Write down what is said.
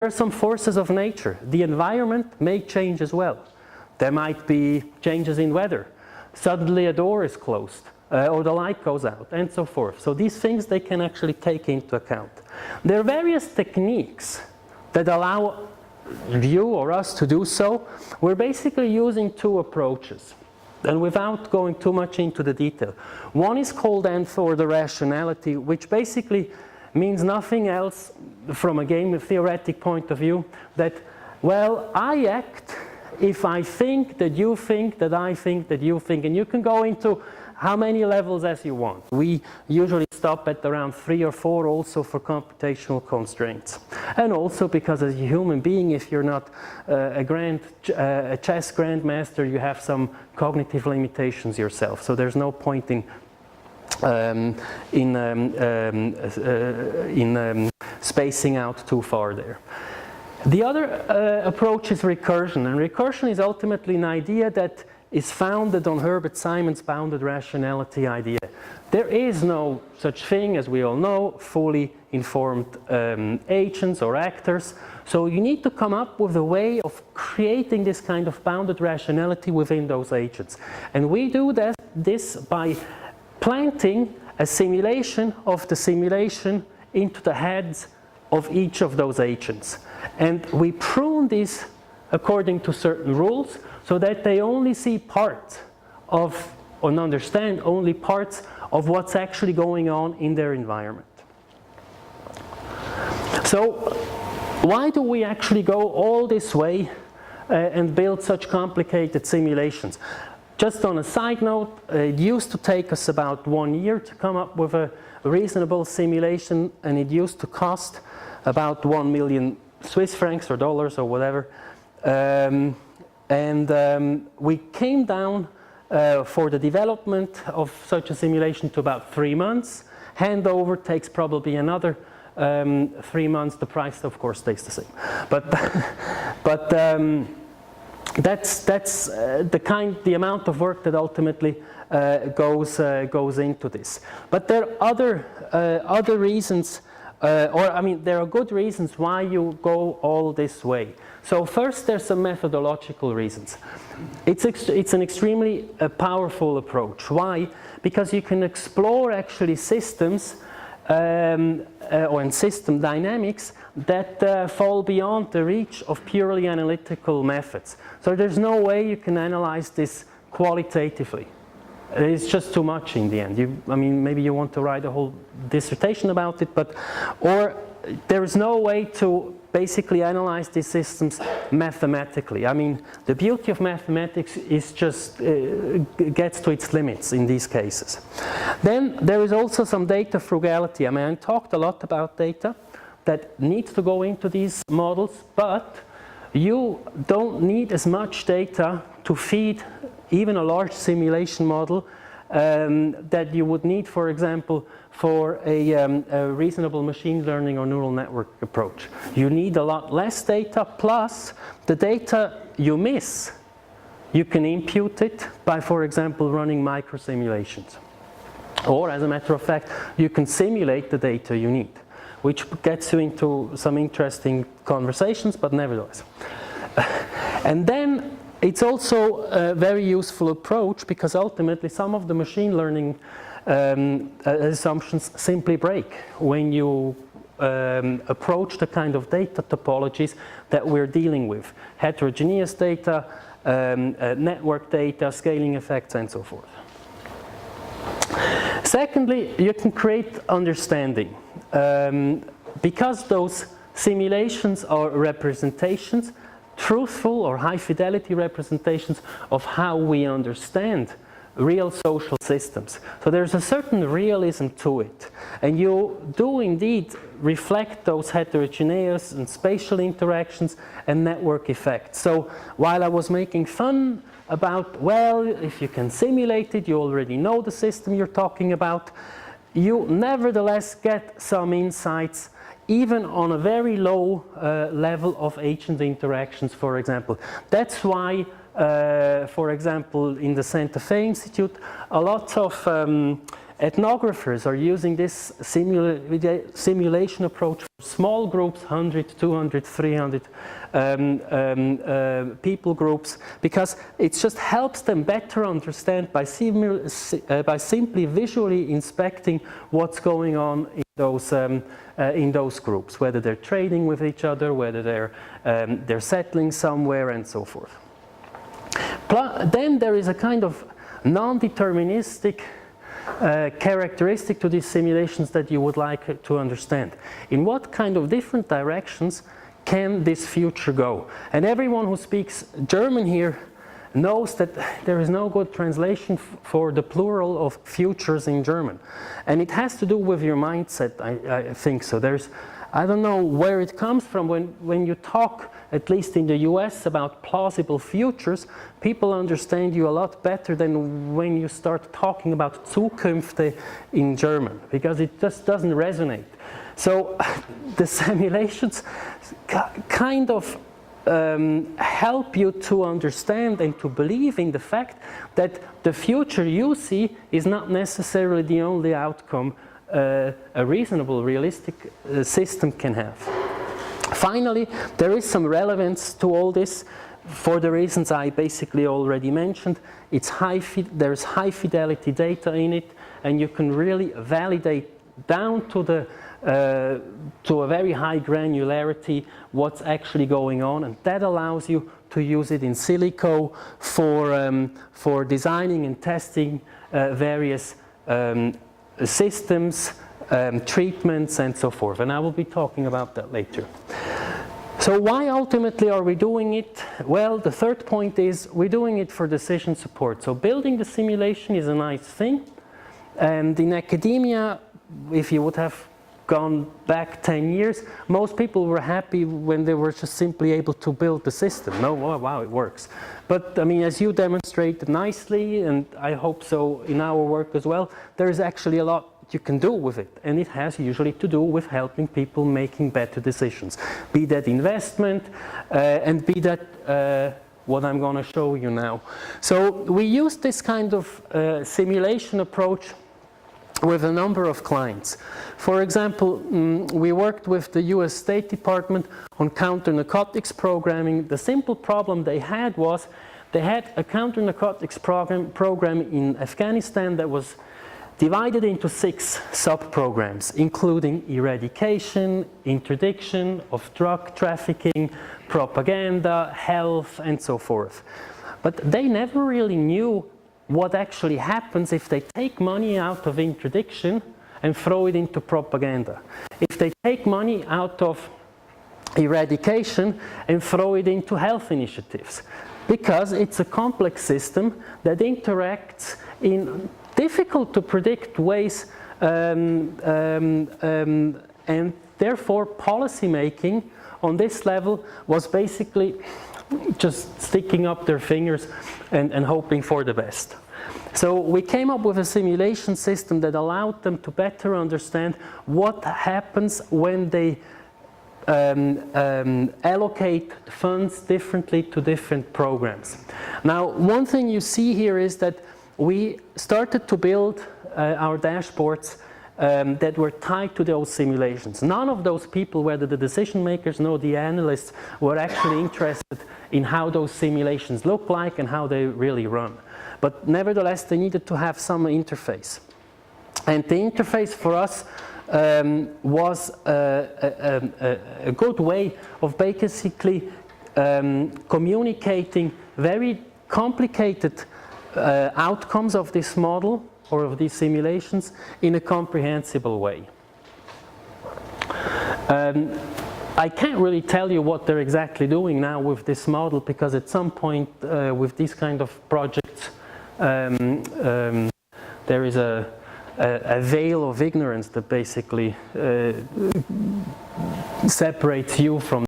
are some forces of nature. The environment may change as well. There might be changes in weather. Suddenly a door is closed, or the light goes out, and so forth. So these things they can actually take into account. There are various techniques that allow you or us to do so. We're basically using two approaches, and without going too much into the detail. One is called the rationality, which basically means nothing else from a game theoretic point of view that, well, I act if I think that you think that I think that you think, and you can go into how many levels as you want. We usually stop at around 3 or 4 also for computational constraints. And also because as a human being, if you're not a chess grandmaster, you have some cognitive limitations yourself. So there's no point in spacing out too far there. The other approach is recursion, and recursion is ultimately an idea that is founded on Herbert Simon's bounded rationality idea. There is no such thing, as we all know, fully informed agents or actors. So you need to come up with a way of creating this kind of bounded rationality within those agents. And we do this by planting a simulation of the simulation into the heads of each of those agents. And we prune these according to certain rules so that they only see parts of, or understand only parts of what's actually going on in their environment. So why do we actually go all this way and build such complicated simulations? Just on a side note, it used to take us about 1 year to come up with a reasonable simulation, and it used to cost about 1 million Swiss francs or dollars or whatever. We came down for the development of such a simulation to about 3 months. Handover takes probably another 3 months. The price, of course, stays the same. But that's the amount of work that ultimately goes into this. But there are other reasons. There are good reasons why you go all this way. So first, there's some methodological reasons. It's an extremely powerful approach. Why? Because you can explore actually systems or system dynamics that fall beyond the reach of purely analytical methods. So there's no way you can analyze this qualitatively. It's just too much in the end. Maybe you want to write a whole dissertation about it, or there is no way to basically analyze these systems mathematically. The beauty of mathematics is just gets to its limits in these cases. Then there is also some data frugality. I talked a lot about data that needs to go into these models, but you don't need as much data to feed even a large simulation model that you would need, for example, for a reasonable machine learning or neural network approach. You need a lot less data, plus the data you miss, you can impute it by, for example, running micro simulations. Or, as a matter of fact, you can simulate the data you need, which gets you into some interesting conversations, but nevertheless. And then it's also a very useful approach because ultimately some of the machine learning assumptions simply break when you approach the kind of data topologies that we're dealing with. Heterogeneous data, network data, scaling effects, and so forth. Secondly, you can create understanding. Because those simulations are representations, truthful or high fidelity representations of how we understand real social systems. So there's a certain realism to it. And you do indeed reflect those heterogeneous and spatial interactions and network effects. So while I was making fun about, well, if you can simulate it, you already know the system you're talking about, you nevertheless get some insights even on a very low level of agent interactions, for example. That's why, for example, in the Santa Fe Institute, a lot of Ethnographers are using this simulation approach for small groups, 100, 200, 300 people groups, because it just helps them better understand by simply visually inspecting what's going on in those groups, whether they're trading with each other, whether they're settling somewhere, and so forth. Then there is a kind of non-deterministic characteristic to these simulations that you would like to understand. In what kind of different directions can this future go? And everyone who speaks German here knows that there is no good translation for the plural of futures in German. And it has to do with your mindset, I think so. I don't know where it comes from. When you talk, at least in the US, about plausible futures, people understand you a lot better than when you start talking about Zukünfte in German, because it just doesn't resonate. So the simulations kind of help you to understand and to believe in the fact that the future you see is not necessarily the only outcome a reasonable, realistic system can have. Finally, there is some relevance to all this for the reasons I basically already mentioned. There's high fidelity data in it, and you can really validate down to a very high granularity what's actually going on, and that allows you to use it in silico for designing and testing various systems, treatments, and so forth. And I will be talking about that later. So why ultimately are we doing it? Well, the third point is we're doing it for decision support. So building the simulation is a nice thing. And in academia, if you would have gone back 10 years, most people were happy when they were just simply able to build the system. No, wow, it works. But I mean, as you demonstrated nicely, and I hope so in our work as well, there is actually a lot you can do with it. And it has usually to do with helping people making better decisions. Be that investment, and be that what I'm going to show you now. So we use this kind of simulation approach with a number of clients. For example, we worked with the US State Department on counter-narcotics programming. The simple problem they had was they had a counter-narcotics program in Afghanistan that was divided into 6 sub-programs, including eradication, interdiction of drug trafficking, propaganda, health, and so forth. But they never really knew what actually happens if they take money out of interdiction and throw it into propaganda. If they take money out of eradication and throw it into health initiatives. Because it's a complex system that interacts in difficult to predict ways, and therefore policy making on this level was basically just sticking up their fingers and hoping for the best. So we came up with a simulation system that allowed them to better understand what happens when they allocate funds differently to different programs. Now, one thing you see here is that we started to build our dashboards that were tied to those simulations. None of those people, whether the decision makers nor the analysts, were actually interested in how those simulations look like and how they really run. But nevertheless, they needed to have some interface. And the interface for us was a good way of basically communicating very complicated outcomes of this model or of these simulations in a comprehensible way. I can't really tell you what they're exactly doing now with this model, because at some point with these kind of projects there is a veil of ignorance that basically separates you from